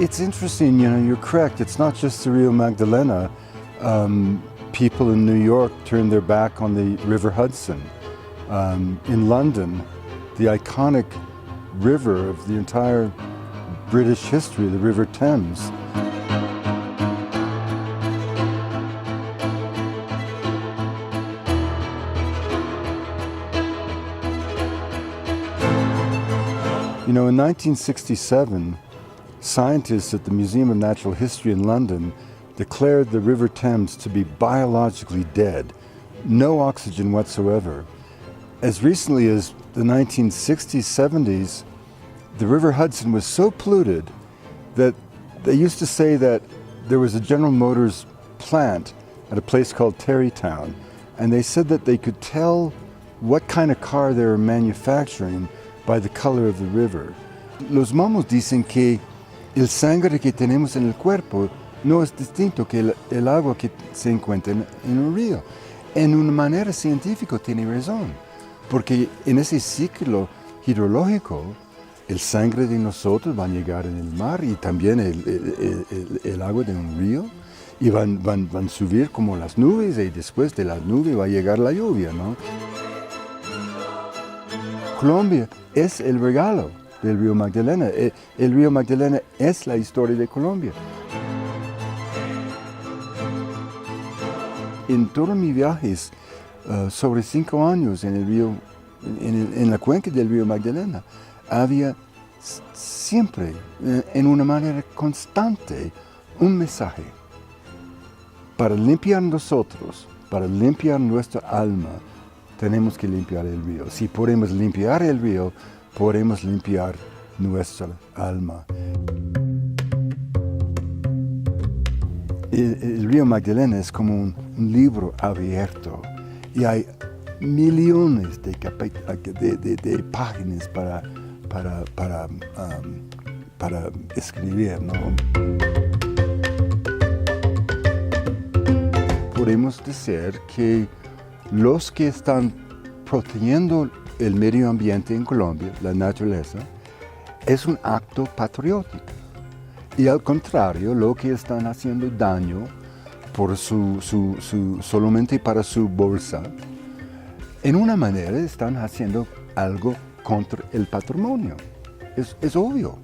It's interesting, you know, you're correct. It's not just the Rio Magdalena. People in New York turned their back on the River Hudson. In London, the iconic river of the entire British history, the River Thames. You know, in 1967, scientists at the Museum of Natural History in London declared the River Thames to be biologically dead, no oxygen whatsoever. As recently as the 1960s, 70s, the River Hudson was so polluted that they used to say that there was a General Motors plant at a place called Terrytown, and they said that they could tell what kind of car they were manufacturing by the color of the river. Los momos dicen que el sangre que tenemos en el cuerpo no es distinto que el agua que se encuentra en un río. En una manera científica tiene razón, porque en ese ciclo hidrológico el sangre de nosotros va a llegar en el mar y también el agua de un río y van a subir como las nubes y después de las nubes va a llegar la lluvia, ¿no? Colombia es el regalo del río Magdalena. El río Magdalena es la historia de Colombia. En todos mis viajes, sobre 5 años en el río, en la cuenca del río Magdalena, había siempre, en una manera constante, un mensaje para limpiar nosotros, para limpiar nuestra alma. Tenemos que limpiar el río. Si podemos limpiar el río, podemos limpiar nuestra alma. El río Magdalena es como un libro abierto y hay millones de páginas para escribir, ¿no? Podemos decir que los que están protegiendo el medio ambiente en Colombia, la naturaleza, es un acto patriótico. Y al contrario, lo que están haciendo daño por solamente para su bolsa, en una manera están haciendo algo contra el patrimonio. Es obvio.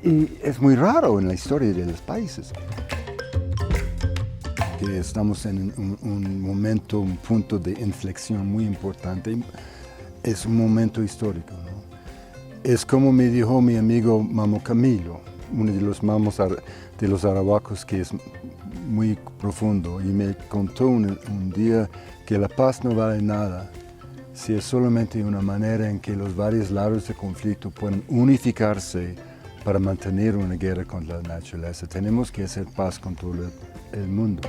Y es muy raro en la historia de los países. Que estamos en un momento, un punto de inflexión muy importante. Es un momento histórico, ¿no? Es como me dijo mi amigo Mamo Camilo, uno de los mamos de los arabacos que es muy profundo, y me contó un día que la paz no vale nada si es solamente una manera en que los varios lados de conflicto pueden unificarse para mantener una guerra contra la naturaleza. Tenemos que hacer paz con todo el mundo.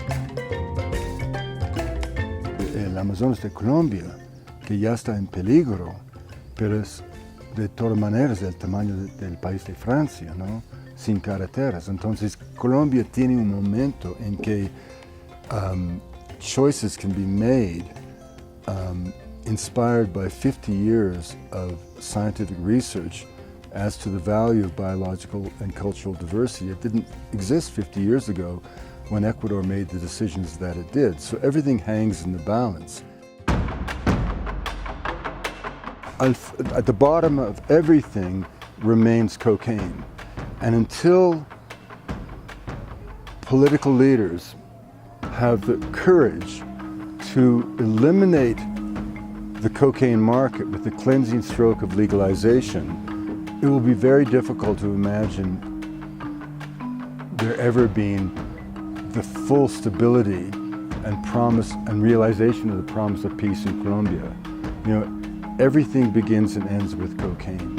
El Amazonas de Colombia, que ya está en peligro, pero es de todas maneras del tamaño del país de Francia, ¿no? Sin carreteras. Entonces, Colombia tiene un momento en que choices can be made inspired by 50 years of scientific research as to the value of biological and cultural diversity. It didn't exist 50 years ago when Ecuador made the decisions that it did. So everything hangs in the balance. At the bottom of everything remains cocaine. And until political leaders have the courage to eliminate the cocaine market with the cleansing stroke of legalization, it will be very difficult to imagine there ever being the full stability and promise and realization of the promise of peace in Colombia. You know, everything begins and ends with cocaine.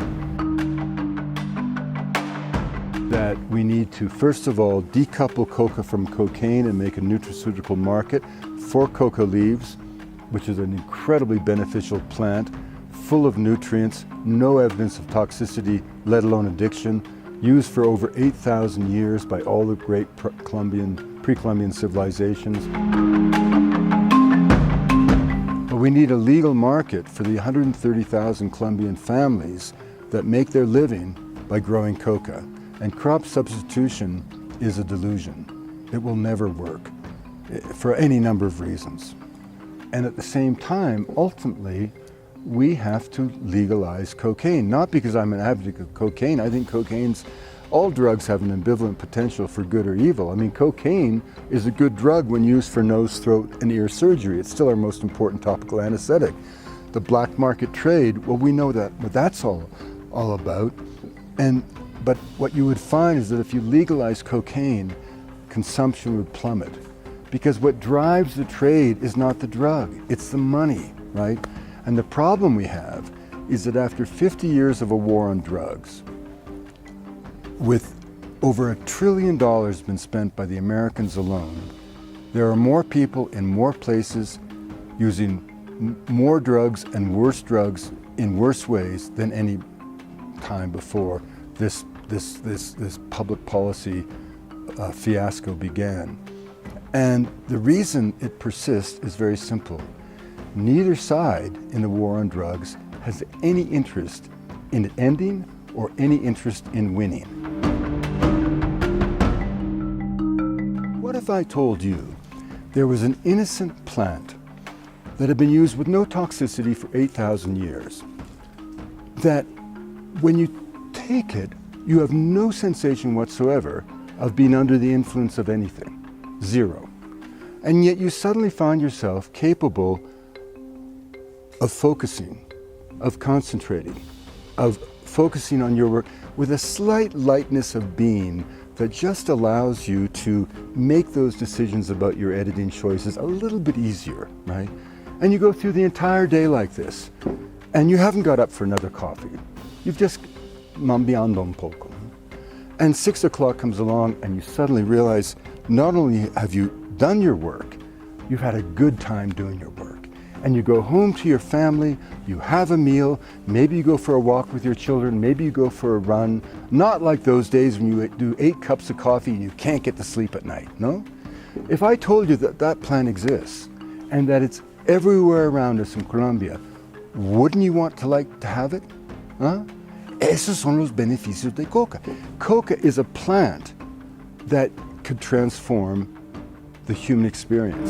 That we need to, first of all, decouple coca from cocaine and make a nutraceutical market for coca leaves, which is an incredibly beneficial plant, full of nutrients, no evidence of toxicity, let alone addiction, used for over 8,000 years by all the great pre-Columbian civilizations. But we need a legal market for the 130,000 Colombian families that make their living by growing coca. And crop substitution is a delusion. It will never work for any number of reasons. And at the same time, ultimately, we have to legalize cocaine. Not because I'm an advocate of cocaine. I think all drugs have an ambivalent potential for good or evil. I mean, cocaine is a good drug when used for nose, throat, and ear surgery. It's still our most important topical anesthetic. The black market trade, well, we know that what that's all about. But what you would find is that if you legalize cocaine, consumption would plummet. Because what drives the trade is not the drug, it's the money, right? And the problem we have is that after 50 years of a war on drugs, with over $1 trillion been spent by the Americans alone, there are more people in more places using more drugs and worse drugs in worse ways than any time before this public policy fiasco began. And the reason it persists is very simple. Neither side in the war on drugs has any interest in it ending or any interest in winning. What if I told you there was an innocent plant that had been used with no toxicity for 8,000 years, that when you take it, you have no sensation whatsoever of being under the influence of anything, zero. And yet you suddenly find yourself capable of focusing, of concentrating, of focusing on your work with a slight lightness of being that just allows you to make those decisions about your editing choices a little bit easier, right? And you go through the entire day like this, and you haven't got up for another coffee. You've just mambiando un poco. And 6 o'clock comes along and you suddenly realize not only have you done your work, you've had a good time doing your work. And you go home to your family, you have a meal, maybe you go for a walk with your children, maybe you go for a run. Not like those days when you do 8 cups of coffee and you can't get to sleep at night, no? If I told you that that plant exists and that it's everywhere around us in Colombia, wouldn't you want to like to have it? Huh? Esos son los beneficios de coca. Coca is a plant that could transform the human experience.